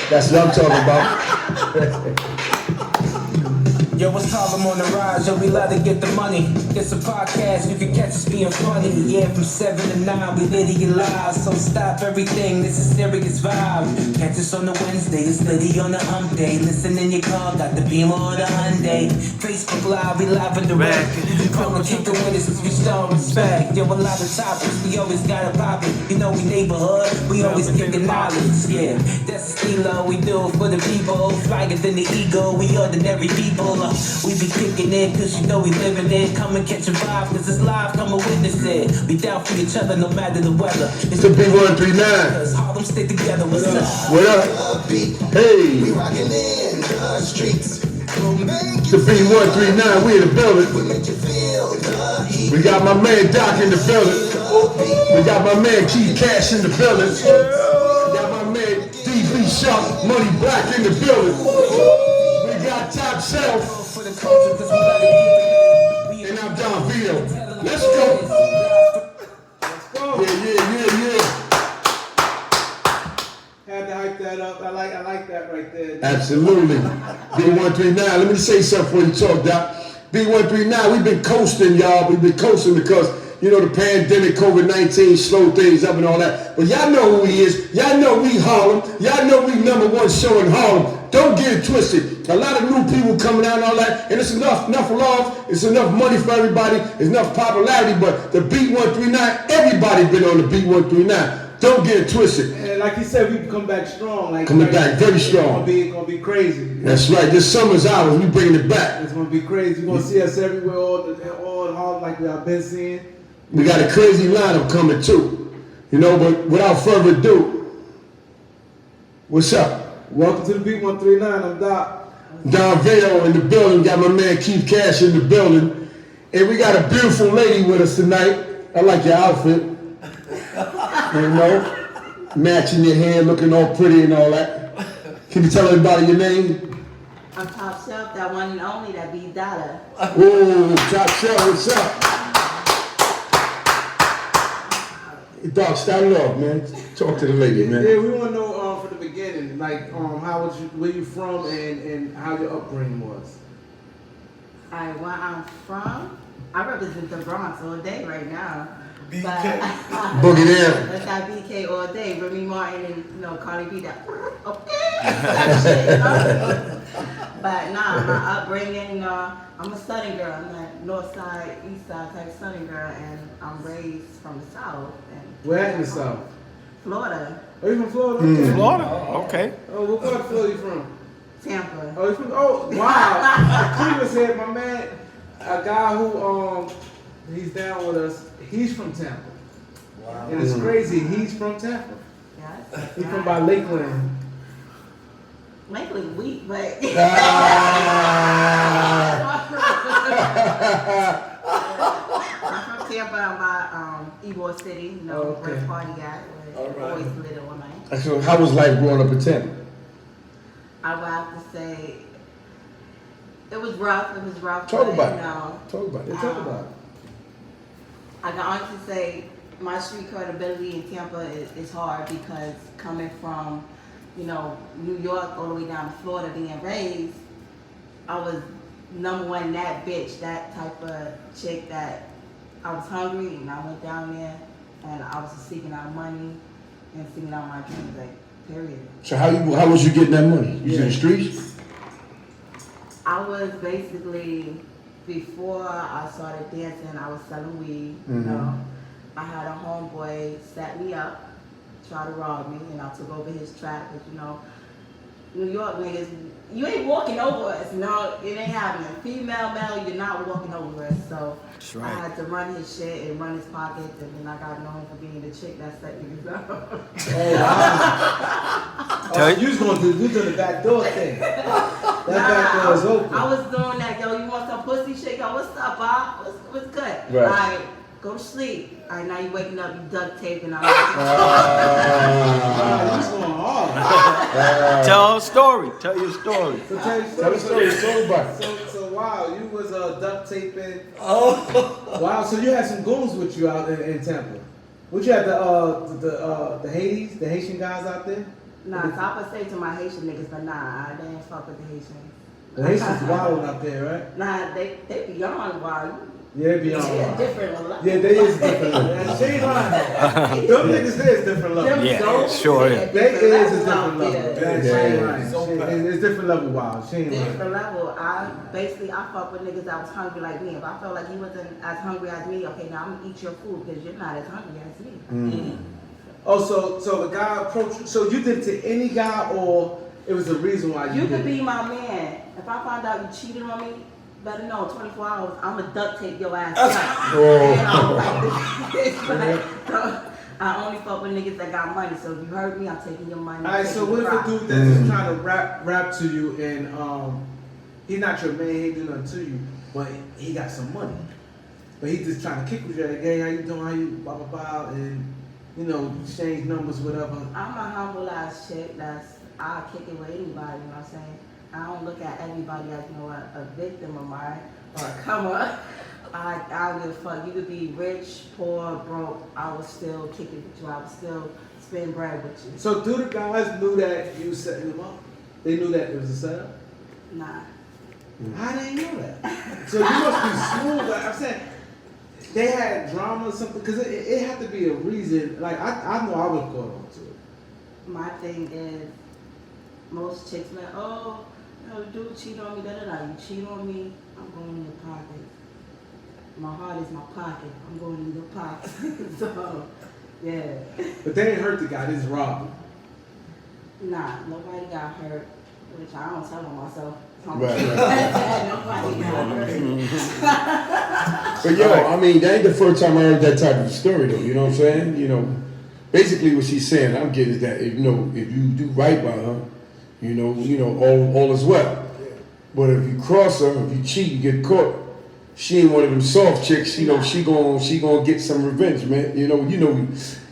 That's what I'm talking about. Yo, what's Harlem on the rise? Yo, we love to get the money. It's a podcast, you can catch us being funny. Yeah, from 7 to 9, we Liddy live. So stop everything, this is serious vibe. Catch us on the Wednesday, it's Liddy on the hump day. Listen in your car, got the Beamer or the Hyundai. Facebook Live, we live in the wreck. Come and keep the winners, we show respect. Yo, a lot of topics, we always got a pop it. You know we neighborhood, we always kicking knowledge. Yeah, that's the stilo we do for the people. Flyer than the ego, we ordinary people. We be kicking it, cause you know we living it. Come and catch a vibe, cause it's live, come and witness it. We down for each other, no matter the weather. It's the B139. Cause Harlem stick together, what's up? What up? Hey. We rockin' in the streets. The B139, we in the building. We got my man Doc in the building. We got my man Keith Cash in the building. We got my man DB Sharp, Money Black in the building. We got Top Shelf. And I'm Don Vito. Let's go. Yeah. Had to hype that up. I like that right there. Absolutely. B139. Let me say something before you talk, Doc. B139, we've been coasting, y'all. We've been coasting because, you know, the pandemic, COVID-19 slowed things up and all that. But y'all know who he is. Y'all know we Harlem. Y'all know we #1 show in Harlem. Don't get it twisted. A lot of new people coming out and all that, and it's enough love, it's enough money for everybody, it's enough popularity, but the B139, everybody been on the B139. Don't get it twisted. And like you said, we can come back strong. Like coming back very strong. It's gonna be crazy. That's right. This summer's ours. We bringing it back. It's gonna be crazy. You're gonna see us everywhere, all in Harlem, like we have been seeing. We got a crazy lineup coming too. You know, but without further ado, what's up? Welcome to the B139. I'm Doc. Don Vito in the building. Got my man Keith Cash in the building. And we got a beautiful lady with us tonight. I like your outfit. You know, matching your hair, looking all pretty and all that. Can you tell everybody your name? I'm Top Shelf, that one and only, that B Dollar. Ooh, Top Shelf, what's up? Dog, start it off, man. Talk to the lady, man. Yeah, we want to know from the beginning, like where you from and how your upbringing was. Alright, where I'm from, I represent the Bronx all day right now. BK. Boogie down. That's that BK all day. Remy Martin and Cardi B that. That shit, you know? But nah, my upbringing, I'm a Southern girl. I'm that North Side, East Side type Southern girl, and I'm raised from the South. And Where at in the South? Florida. Are you from Florida? Okay. Florida? Okay. Oh, what part of Florida you from? Tampa. Oh, you from? Oh, wow. Cleveland said my man, a guy who he's down with us. He's from Tampa. Wow. And it's crazy. He's from Tampa. Yes. He's from by Lakeland. Lakeland weak, but I'm from Tampa. I'm by Ybor City, where the party at. Where always lit all night. So how was life growing up in Tampa? I would have to say it was rough. It was rough. Talk but, about it. Talk about it. I can honestly say my street credibility in Tampa is hard because coming from, New York all the way down to Florida being raised, I was #1 that bitch, that type of chick that I was hungry and I went down there and I was just seeking out money and seeking out my dreams, like, period. So how was you getting that money? You in the streets? I was basically, before I started dancing, I was selling weed, I had a homeboy set me up, try to rob me, and I took over his trap, but New York niggas, you ain't walking over us, it ain't happening. Female, male, you're not walking over us, so I had to run his shit and run his pockets, and then I got known for being the chick that set niggas up. You was going to do the back door thing. That back door is open. I was doing that, yo, you want some pussy shit? Yo, what's up, Bob? What's good? Right. All right, go to sleep. All right, now you waking up, you duct taping. You was going hard. Tell her story. Tell your story. So Tell the story. Talk about it. So wow, you was duct taping. Oh. Wow, so you had some goons with you out in Tampa. What you had the Haitian guys out there? Nah, so I would say to my Haitian niggas, but nah, I didn't fuck with the Haitians. The Haitians wilding out there, right? Nah, they beyond wild. Yeah, beyond They a wild. different level. Yeah, they is different level. She ain't lying though. Them niggas is different level. Yeah, sure is. They is a different level. Yeah. Yeah, she ain't lying. It's different level wild. She ain't lying. Different level. I fuck with niggas that was hungry like me. If I felt like he wasn't as hungry as me, okay, now I'm gonna eat your food because you're not as hungry as me. Oh, so the guy approached you. So you did it to any guy, or it was a reason why you You did could it? be my man. If I find out you cheated on me, better know 24 hours, I'm gonna duct tape your ass up. And I'm like this. So, I only fuck with niggas that got money. So if you heard me, I'm taking your money. Alright, so what if a dude that's just trying to rap to you and he's not your man, he ain't do nothing to you, but he got some money. But he just trying to kick with you, like, hey, how you doing, how you, blah, blah, blah, and, you know, exchange numbers, whatever. I'm a humble ass chick I'll kick it with anybody, you know what I'm saying? I don't look at everybody as, you know, a victim of mine or a come up. I don't give a fuck. You could be rich, poor, broke. I would still kick it with you. I would still spend bread with you. So do the guys knew that you set them up? They knew that it was a setup? Nah. How they know that? So you must be smooth. Like I'm saying, they had drama or something, because it had to be a reason. Like I know I was caught on to it. My thing is, most chicks like, oh, you know, dude cheat on me, da-da-da. You cheat on me, I'm going in your pocket. My heart is my pocket. I'm going in your pocket. So, yeah. But they didn't hurt the guy, they just robbed him. Nah, nobody got hurt, which I don't tell on myself. Right. Nobody got hurt. But yo, I mean, that ain't the first time I heard that type of story though, you know what I'm saying? You know, basically what she's saying, I'm getting is that, if you do right by her, you know, all is well. But if you cross her, if you cheat and get caught, she ain't one of them soft chicks, you know, she gonna get some revenge, man. You know,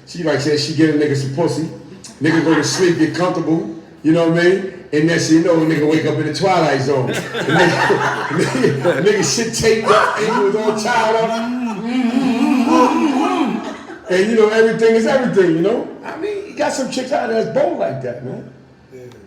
she like said, she get a nigga some pussy, nigga go to sleep, get comfortable, you know what I mean? And next thing you know, nigga wake up in the twilight zone. Nigga shit taped up, ankles all tied up. And you know, everything is everything, you know? I mean, you got some chicks out there that's bold like that, man.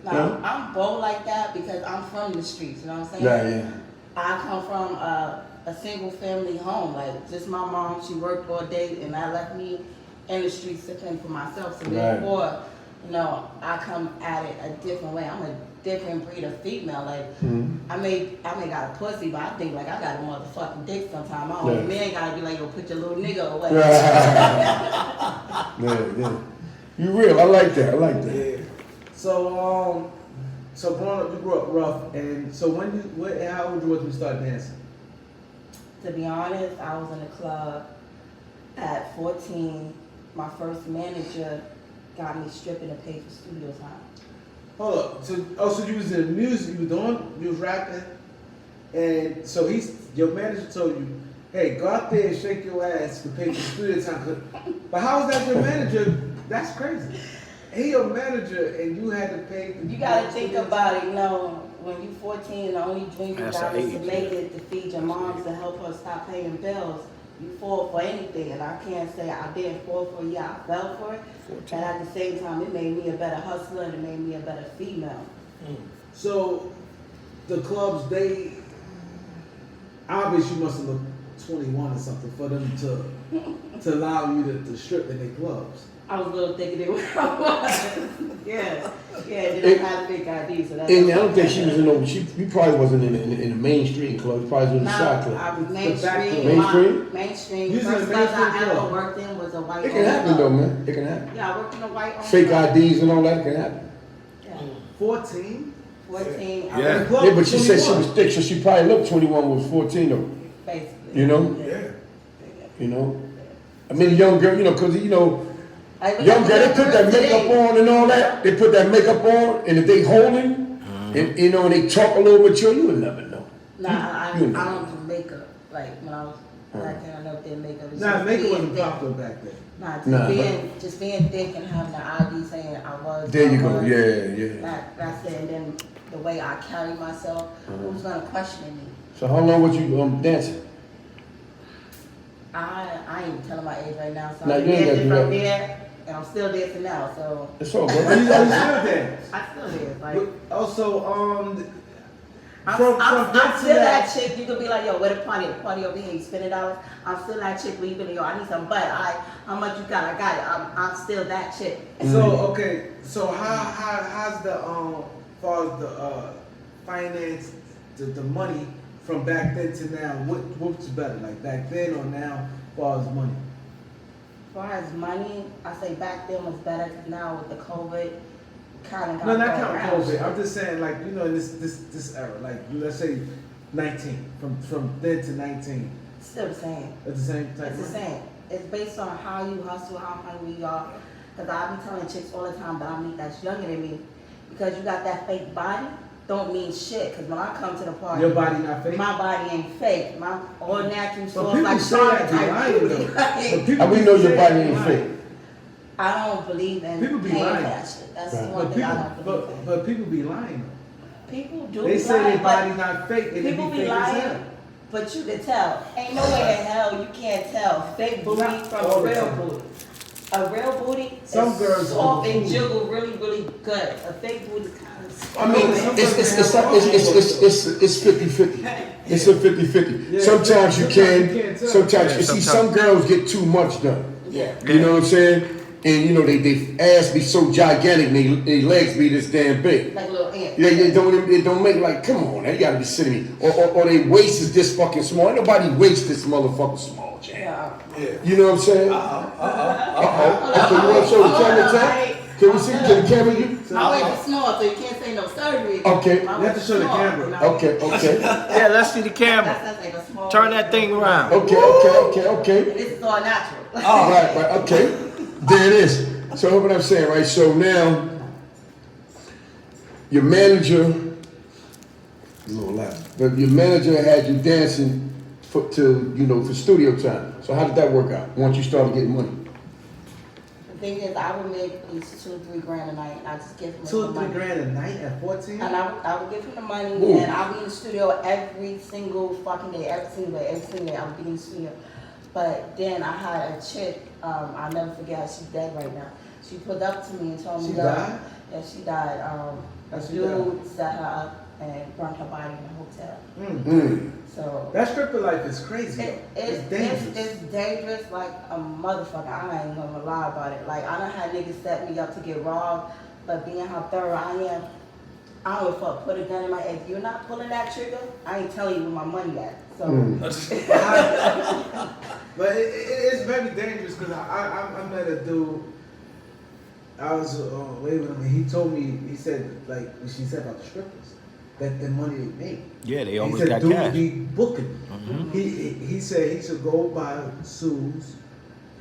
No, I'm bold like that because I'm from the streets, you know what I'm saying? Yeah. I come from a single family home. Like, just my mom, she worked all day and that left me in the streets to fend for myself. So therefore, you know, I come at it a different way. I'm a different breed of female. Like, I may got a pussy, but I think like I got a motherfucking dick sometimes. My old man gotta be like, yo, put your little nigga away. Yeah. You real, I like that. Yeah. So so growing up, you grew up rough, and so how old you was when you started dancing? To be honest, I was in a club at 14. My first manager got me stripping to pay for studio time. Hold up. So you was in music, you was rapping, and so your manager told you, hey, go out there and shake your ass to pay for studio time. But how is that your manager? That's crazy. He your manager and you had to pay. You gotta think about it, you know, when you 14, the only dream you got is to make it, to feed your moms, to help her stop paying bills. You fall for anything, and I can't say I didn't fall for it, I fell for it. 14. And at the same time, it made me a better hustler and it made me a better female. So, the clubs, obviously you must have looked 21 or something for them to allow you to strip in their clubs. I was a little thinking it was. Yeah, didn't have a fake ID, so that's. And I don't think she was you probably wasn't in the mainstream club, you probably was in the side club. I was mainstream. Mainstream? Mainstream. You First was in a club I mainstream ever club. worked in was a white. It can happen though, man. It can happen. Yeah, I worked in a white. Fake IDs and all that can happen. Yeah. 14? 14. Yeah. Yeah, but she said she was thick, so she probably looked 21 with 14 though. Basically. You know? Yeah. You know? I mean, young girl, you know, because, you know, Like, young girl, they put that makeup on and all that. They put that makeup on, and if they holding, and you know, and they talk a little mature, you would never know. Nah, You I don't do makeup. Like when I was back then, I never did makeup. It's Nah, just makeup being wasn't thick. popular back then. Nah, just being thick and having the ID saying I was. There you I go. was. Yeah. That's it. And then the way I carry myself, who's gonna question me? So how long was you dancing? I ain't telling my age right now, so Nah, I'm you ain't gotta dancing do from that. there and I'm still dancing now. So It's all You good. still dance. I still dance. Like But also, I'm from still that chick. You could be like, yo, where the party? The party over here. You spending dollars. I'm still that chick where you be like, yo, I need some butt. How much you got? I got it. I'm still that chick. So okay, so how's the far as the finance, the money from back then to now? What's better, like back then or now, as far as money? As far as money, I say back then was better because now with the COVID, kind of got No, not go counting around. COVID. I'm just saying, like, you know, in this era, like, let's say 19, from then to 19, Still the same. it's the same type. It's the of same. It's based on how you hustle, how hungry you are. Because I be telling chicks all the time that I meet that's younger than me, because you got that fake body, don't mean shit. Because when I come to the party, Your body not fake. my body ain't fake. My all natural, But soft, people like say Charlotte that be type lying beauty. though. But Like, people How we be know your saying body that ain't lying. fake? I don't believe in People be paying lying. for that shit. That's Right. the one But thing I people, don't believe in. but people be lying. People do They say lie, their but body not fake, and it people be be fake as hell. lying, but you can tell. Ain't no way in hell you can't tell fake booty Not from all a the real time. booty. A real booty Some is girls soft and overfood. jiggle really, really good. A fake booty kind of I mean, it's 50-50. It's a 50-50. Yeah, Sometimes you sometimes can, you can't tell. sometimes Yeah, you see sometimes. some girls get too much done. Yeah. You know what I'm saying? And you know they ass be so gigantic, they legs be this damn big. Like a little ant. They don't make like, come on, man, you gotta be sitting me. Or they waist is this fucking small. Ain't nobody waist this motherfucker small, Jam. Yeah. You know what I'm saying? Okay, you wanna show the camera, Jam? Can we see? Can the camera you? My waist is small, so you can't say no surgery. Okay. My You have to waist show is the small, camera. you know? Okay. Yeah, let's see the camera. That's like a small Turn waist. that thing around. Okay. And this is all natural. Right, okay. There it is. So what I'm saying, right? So now, your manager, a little loud, but your manager had you dancing for studio time. So how did that work out? Once you started getting money? The thing is, I would make at least $2-3 grand a night, and I just give him 2 the or 3 money. grand a night at 14. And I would give him the money, Ooh. and I'll be in the studio every single fucking day, every single day, I would be in the studio. But then I had a chick, I'll never forget her, she's dead right now. She pulled up to me and told me She that. died? Yeah, she died. A How'd she dude set her up and burnt her body in a hotel. Mm. So That stripper life is crazy. It's dangerous. It's dangerous like a motherfucker. I ain't gonna lie about it. Like, I done had niggas set me up to get robbed, but being how thorough I am, I don't give a fuck. Put a gun in my head. If you're not pulling that trigger, I ain't telling you where my money at. So But it's very dangerous because I met a dude. I was waving him, and he told me, he said, like, when she said about the strippers, that the money they make. Yeah, they He always said got dudes cash. be booking. Mhm. He said he should go buy Sue's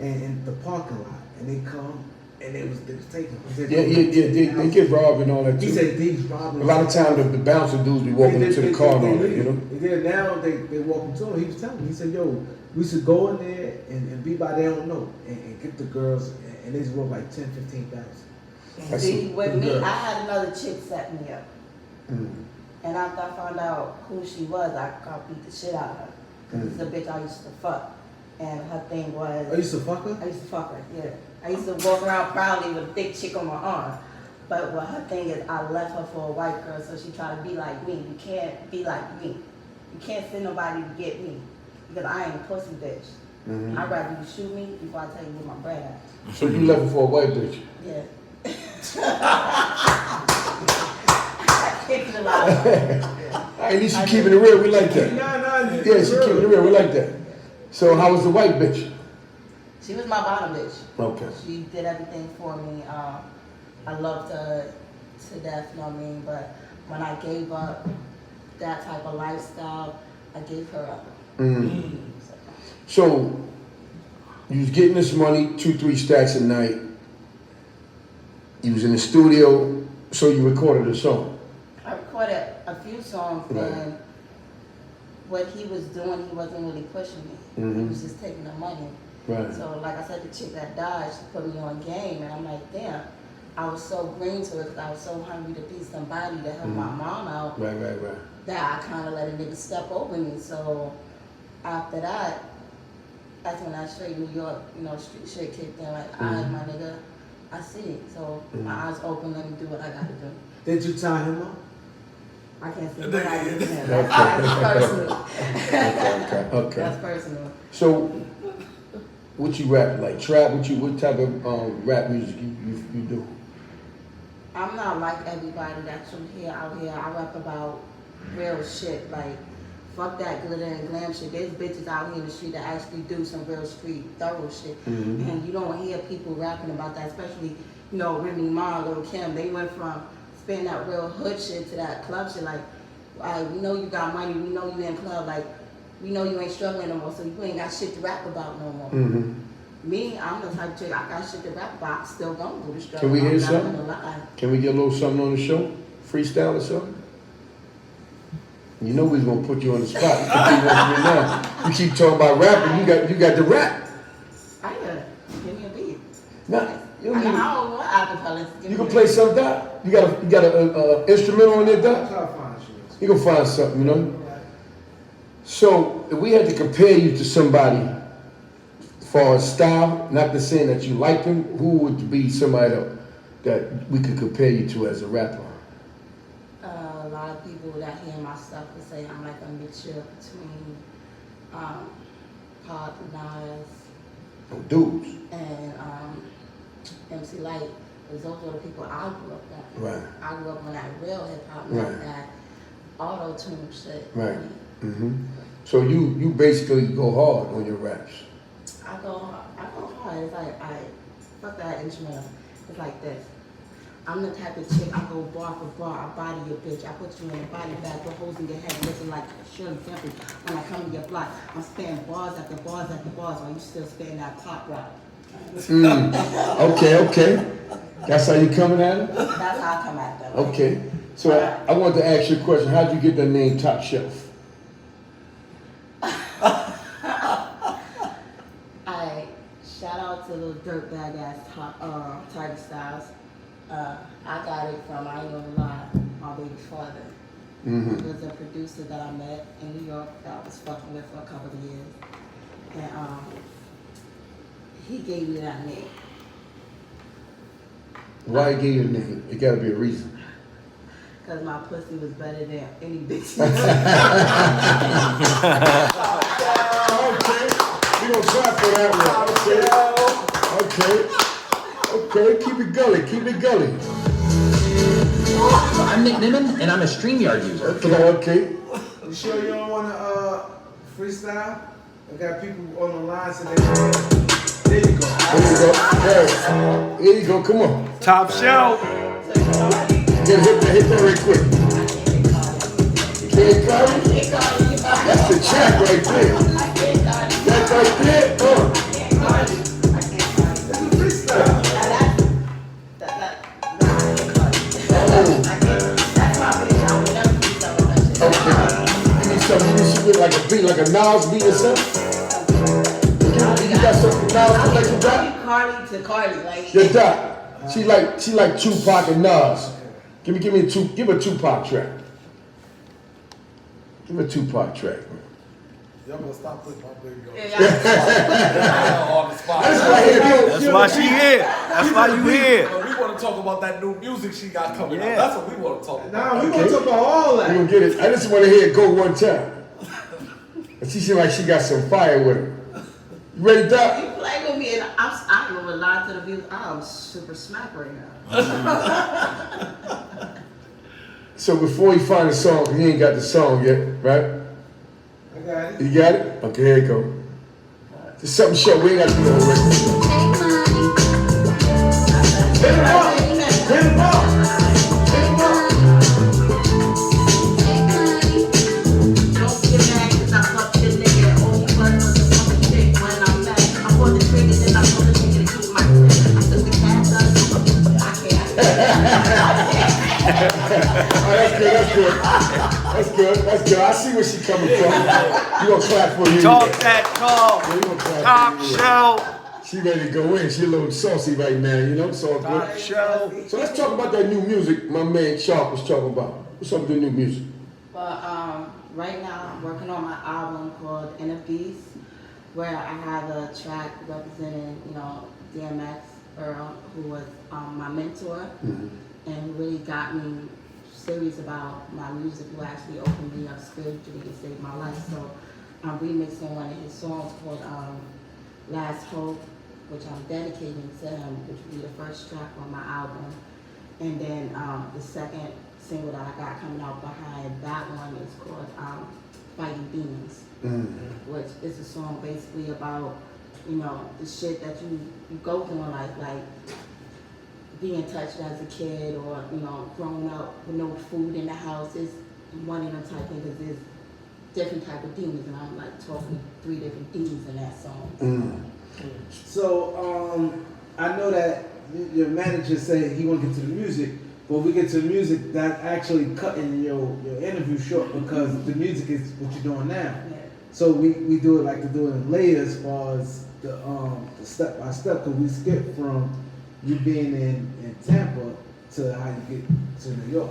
and in the parking lot, and they come and they was taking. He said, They get robbed and all that He too. said these robbers. A lot of times the bouncer dudes be walking into the car and all that, you know? Then now they walking to him. He was telling me, he said, yo, we should go in there and be by their own note and get the girls, and they worth like 10, 15,000. That's see, it. with me, Good. I had another chick set me up. Mm. And after I found out who she was, I got beat the shit out of her. Cause it's the bitch I used to fuck. And her thing was, I used to fuck her? I used to fuck her, yeah. I used to walk around proudly with a thick chick on my arm. But what her thing is, I left her for a white girl, so she tried to be like me. You can't be like me. You can't send nobody to get me. Because I ain't a pussy bitch. Mhm. I'd rather you shoot me before I tell you where my bread at. So you left it for a white bitch? Yeah. I kicked it a lot. At least she keeping it real, we like that. Nah, Yeah, she keeping it real, we like that. So how was the white bitch? She was my bottom bitch. Okay. She did everything for me. I loved her to death, you know what I mean? But when I gave up that type of lifestyle, I gave her up. Mm. So you was getting this money, 2-3 stacks a night. You was in the studio, so you recorded a song. I recorded a few songs, Right. and what he was doing, he wasn't really pushing me. He Mhm. was just taking the money. Right. So, like I said, the chick that died, she put me on game, and I'm like, damn. I was so green to it because I was so hungry to be somebody to help my mom out Right. that I kind of let a nigga step over me. So after that, that's when that straight New York, street shit kicked in. Like, all right, my nigga, I see it. So my eyes open, let me do what I gotta do. Did you tie him up? I can't say what I did to him. That's personal. Okay. That's personal. So, what you rap like? Trap? What type of rap music you do? I'm not like everybody that you hear out here. I rap about real shit. Like, fuck that glitter and glam shit. There's bitches out here in the street that actually do some real street thorough shit. And you don't hear people rapping about that, especially, you know, Remy Ma, Lil Kim. They went from spitting that real hood shit to that club shit. Like, we know you got money. We know you in club. Like, we know you ain't struggling no more, so you ain't got shit to rap about no more. Me, I'm the type of chick, I got shit to rap about. I'm still gonna do the struggle. Can we hear I'm not something? gonna lie. Can we get a little something on the show? Freestyle or something? You know we's gonna put you on the spot. You keep talking about rapping. You got the rap. I give me a beat. Nah, you I don't know need- how what acapellas. You can play something, Doc. You got a instrumental on there, Doc. Try to find you. You can find something, you know. So if we had to compare you to somebody, as far as style, not to saying that you like them, who would be somebody that we could compare you to as a rapper? A lot of people that hear my stuff would say I'm like a mixture between Pop, Nas, Oh, dudes. and MC Light. Because those are the people I grew up on. Right. I grew up on that real hip hop, Right. not that auto-tune shit. Right. So you basically go hard on your raps. I go hard. It's like fuck that instrumental. It's like this. I'm the type of chick, I go bar for bar, I body your bitch, I put you in a body bag, put holes in your head, looking like Shirley Temple. When I come to your block, I'm spitting bars after bars after bars while you still spitting that pop rock. Okay. That's how you coming at it? That's how I come at them. Okay. So I want to ask you a question. How'd you get that name Top Shelf? Shout out to little dirtbag ass Tiger Styles. I got it from, I ain't gonna lie, my baby father. He was a producer that I met in New York that I was fucking with for a couple of years. And he gave me that name. Why he gave you the name? It gotta be a reason. Because my pussy was better than any bitch. Okay. We gonna clap for that one. Okay. Keep it gully. I'm Nick Nimmin, and I'm a StreamYard user. Okay. You sure you don't want to freestyle? I got people on the line so they there you go. Hey, here you go. Come on. Top shelf. Hit that right quick. Can't call you? That's the track right there. That's right there. You need something like a beat, like a Nas beat or something? You got something Nas like you got? Cardi to Cardi, like. Yeah, Doc. She like Tupac and Nas. Give a Tupac track. Give a Tupac track. Y'all gonna stop putting my baby on Yeah, on the spot. That's why she here. That's why you here. We want to talk about that new music she got coming Yeah. out. That's what we want to talk about. Nah, we gonna talk about all We that. gonna get it. I just want to hear it go one time. And she seemed like she got some fire with her. You ready, Doc? You play with me, and I'm gonna lie to the views. I'm super smack right now. So before you find the song, 'cause he ain't got the song yet, right? I got it. You got it? Okay, here you go. Just something short. We ain't got to do the whole record. Hit him up. Hit him up. Hit him up. Don't get mad 'cause I fucked your nigga. All you want was a fucking chick when I'm mad. I pulled the trigger, then I told the nigga to keep my shit. I took the cash out of the I can't. Oh, that's good. I see where she coming from. You gonna clap for you. Talk that talk. Yeah, you gonna clap Top for you. shelf. She ready to go in. She a little saucy right now, you know? So Top good. shelf. So let's talk about that new music my man Sharp was talking about. What's up with the new music? But right now I'm working on my album called Inner Beast, where I have a track representing, DMX, Earl, who was my mentor, and really got me serious about my music, who actually opened me up spiritually and saved my life. So I'm remixing one of his songs called Last Hope, which I'm dedicating to him, which will be the first track on my album. And then the second single that I got coming out behind that one is called Fighting Demons, which is a song basically about, you know, the shit that you go through in life, like being touched as a kid, or, you know, growing up with no food in the house. Is one of them type things, because there's different type of demons, and I'm like talking 3 different demons in that song. So I know that your manager said he want to get to the music, but we get to the music, that actually cutting your interview short, because the music is what you're doing now. Yeah. So we do it like to do it in layers as far as the step by step, because we skip from you being in Tampa to how you get to New York.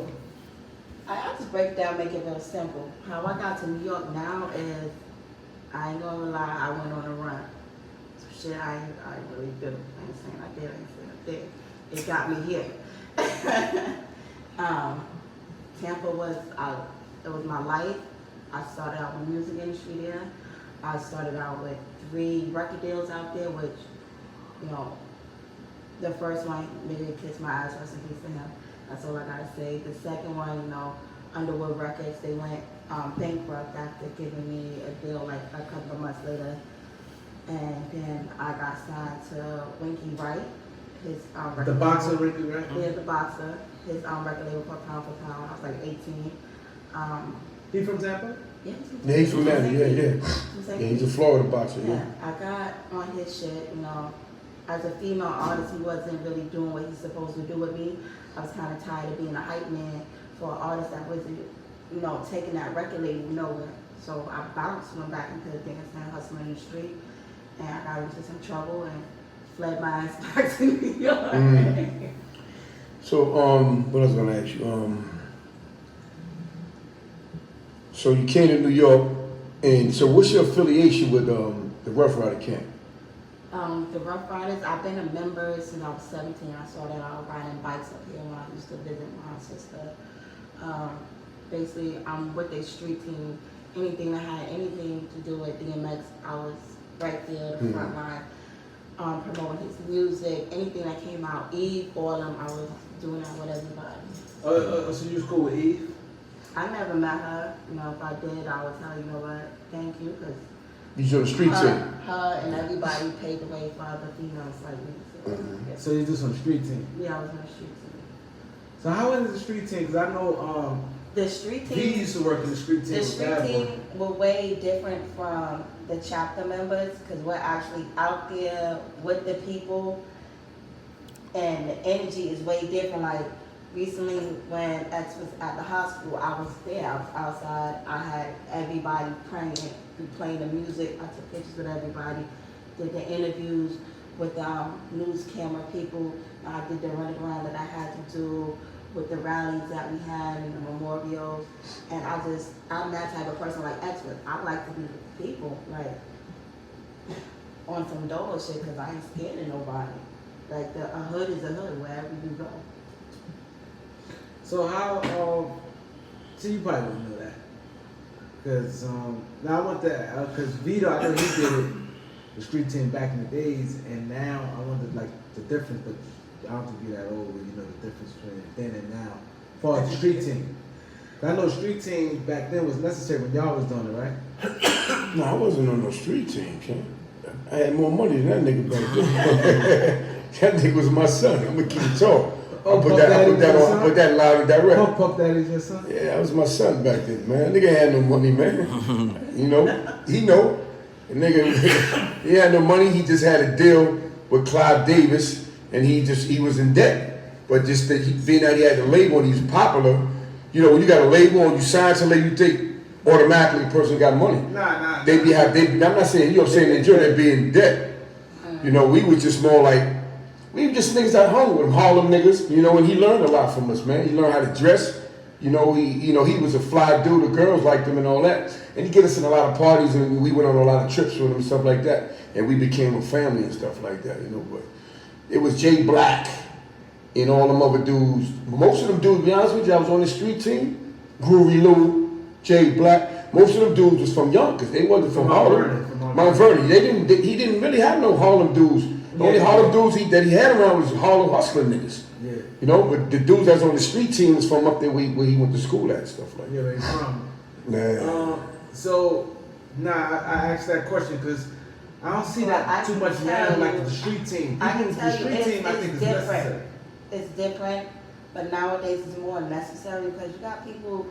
I'll just break it down, make it real simple. How I got to New York now is, I ain't gonna lie, I went on a run. So shit, I really did. I ain't saying I did, I ain't saying I did. It got me here. Tampa was, it was my life. I started out in the music industry there. I started out with 3 record deals out there, which, you know, the first one, maybe Kiss My Eyes, rest in peace to him. That's all I gotta say. The second one, you know, Underwood Records, they went bankrupt after giving me a deal like a couple of months later. And then I got signed to Winky Wright, his record The boxer, Ricky, right? Yeah, the boxer. His record label called Pound for Pound. I was like 18. He from Tampa? Yeah, He's from Atlanta, yeah. Yeah, he's a Florida boxer, yeah. I got on his shit, you know. As a female artist, he wasn't really doing what he's supposed to do with me. I was kind of tired of being a hype man for an artist that wasn't, you know, taking that record label nowhere. So I bounced, went back into the dancing, hustling in the street, and I got into some trouble and fled my ass back to New York. So, what I was gonna ask you, so you came to New York, and so what's your affiliation with the Ruff Ryder camp? The Ruff Ryders, I've been a member since I was 17. I started out riding bikes up here when I used to visit my sister. Basically, I'm with their street team. Anything that had anything to do with DMX, I was right there, the front line, promoting his music. Anything that came out, Eve, all of them, I was doing that with everybody. So you was cool with Eve? I never met her. You know, if I did, I would tell you know what, thank you, because You on the street team? her and everybody paved the way for other females like me. So, yeah. So you just on the street team? Yeah, I was on the street team. So how is the street team? Because I know The street team. he used to work in the street team. The with street Bad Boy. team were way different from the chapter members, because we're actually out there with the people, and the energy is way different. Like recently, when X was at the hospital, I was there. I was outside. I had everybody playing the music. I took pictures with everybody. Did the interviews with news camera people. I did the running around that I had to do with the rallies that we had and the memorials. And I'm that type of person like X was. I like to be with people, like on some dolo shit, because I ain't scared of nobody. Like a hood is a hood wherever you go. So how, so you probably don't know that. Because now I want that, because Vito, I know he did it, the street team back in the days, and now I wonder like the difference, but I don't think you're that old where you know the difference between then and now. As far as the street team. I know street team back then was necessary when y'all was doing it, right? No, I wasn't on no street team, Ken. I had more money than that nigga back then. That nigga was my son. I'm gonna keep it tall. I put that loud and direct. Puff Daddy's your son? Yeah, that was my son back then, man. Nigga had no money, man. You know, he know. The nigga, he had no money. He just had a deal with Clive Davis, and he was in debt. But just being that he had the label and he was popular, you know, when you got a label and you sign to label, you think automatically the person got money. Nah. I'm not saying, you know what I'm saying, in Germany, they'd be in debt. You know, we was just more like, we were just niggas that hung with him, Harlem niggas, you know, and he learned a lot from us, man. He learned how to dress. You know, he was a fly dude, the girls liked him and all that. And he get us in a lot of parties, and we went on a lot of trips with him and stuff like that. And we became a family and stuff like that, you know, but it was Jay Black and all them other dudes. Most of them dudes, to be honest with you, I was on the street team. Groovy Lou, Jay Black. Most of them dudes was from Yonkers. They wasn't from Harlem. Mount Vernon. He didn't really have no Harlem dudes. The only Harlem dudes that he had around was Harlem hustling niggas. Yeah. You know, but the dudes that's on the street team was from up there where he went to school at and stuff like that. Yeah, they from. Nah. I asked that question because I don't see Well, that I too can much tell now, like you- the street team. I can The tell you street team, I think, it's is different. necessary. It's different, but nowadays it's more necessary because you got people,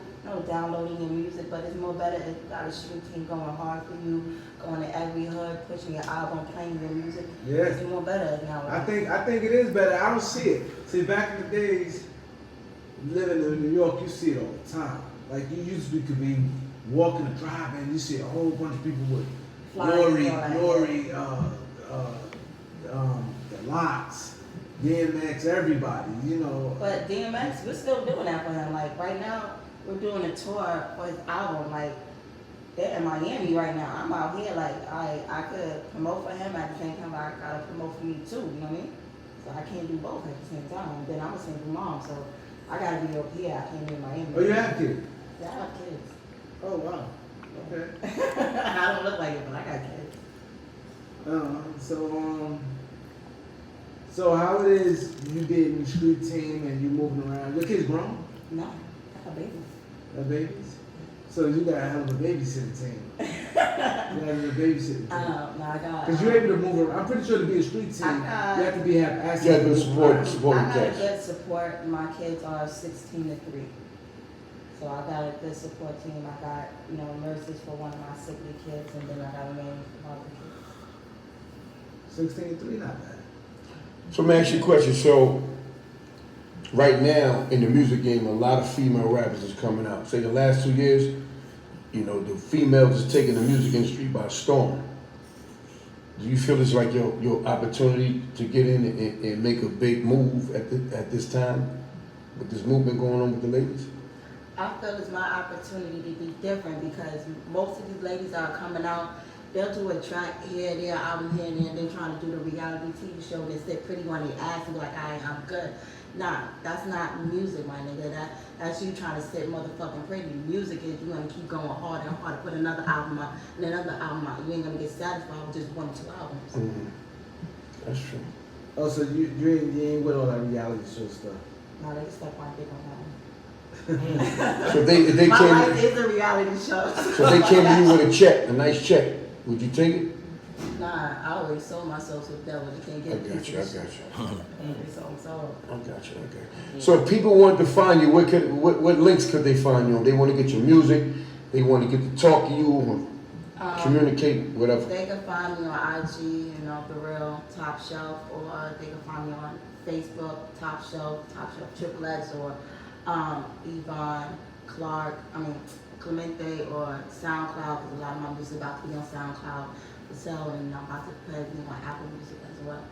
downloading your music, but it's more better if you got a street team going hard for you, going to every hood, pushing your album, playing your music. Yeah. It's more better nowadays. I think it is better. I don't see it. See, back in the days, living in New York, you see it all the time. Like you usually could be walking a drive and you see a whole bunch of people with Nori, the Locks, DMX, everybody, But DMX, we're still doing that for him. Like right now, we're doing a tour for his album. Like they're in Miami right now. I'm out here. Like I could promote for him at the same time. I gotta promote for me too. You know what I mean? So I can't do both at the same time. Then I'm a single mom, so I gotta be over here. I can't be in Miami. Oh, you have kids? Yeah, I have kids. Oh, wow. Okay. I don't look like it, but I got kids. So how it is you getting the street team and you moving around? Your kids grown? No, I got babies. They're babies? So you got a hell of a babysitting team. You have a babysitting team. No, I got. Because you're able to move around. I'm pretty sure to be a street team, you have to have access Yeah, to good move support. around. Support I got a cats. good support. My kids are 16 to 3. So I got a good support team. I got, nurses for one of my sickly kids, and then I got a nanny for my other kids. 16 and 3, not bad. So let me ask you a question. So right now in the music game, a lot of female rappers is coming out. Say the last 2 years, the females is taking the music industry by storm. Do you feel it's like your opportunity to get in and make a big move at this time with this movement going on with the ladies? I feel it's my opportunity to be different because most of these ladies that are coming out, they'll do a track here, there, album here, and there. They're trying to do the reality TV show. They sit pretty on their ass and be like, I'm good. Nah, that's not music, my nigga. That's you trying to sit motherfucking pretty. Music is you gonna keep going harder and harder. Put another album out and another album out. You ain't gonna get satisfied with just 1 or 2 albums. Mm-hmm. That's true. Oh, so you ain't with all that reality show stuff? Nah, they can step my dick on that. So they My came. life is a reality show. So they came to you with a check, a nice check. Would you take it? Nah, I always sold myself to the devil. You can't I get got you. So. I got you. So if people want to find you, what links could they find you on? They want to get your music. They want to get to talk to you or communicate, whatever. They can find me on IG, The Real Top Shelf, or they can find me on Facebook, Top Shelf Triple X, or Yvonne Clemente, or SoundCloud, because a lot of my music is about to be on SoundCloud for sale, and I'm about to play on Apple Music as well.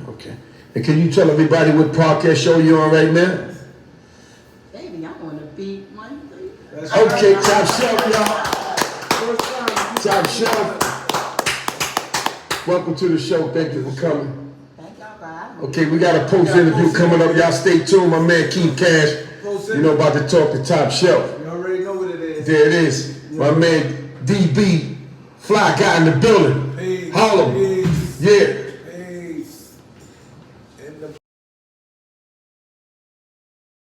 Okay. And can you tell everybody what podcast show you're on right now? Baby, I'm on the beat Monday. Okay, Top Shelf, y'all. Top Shelf. Welcome to the show. Thank you for coming. Thank y'all for having me. Okay, we got a post interview coming up. Y'all stay tuned. My man Keith Cash, about to talk to Top Shelf. You already know what it is. There it is. My man DB, Fly Guy in the building. Harlem. Yeah.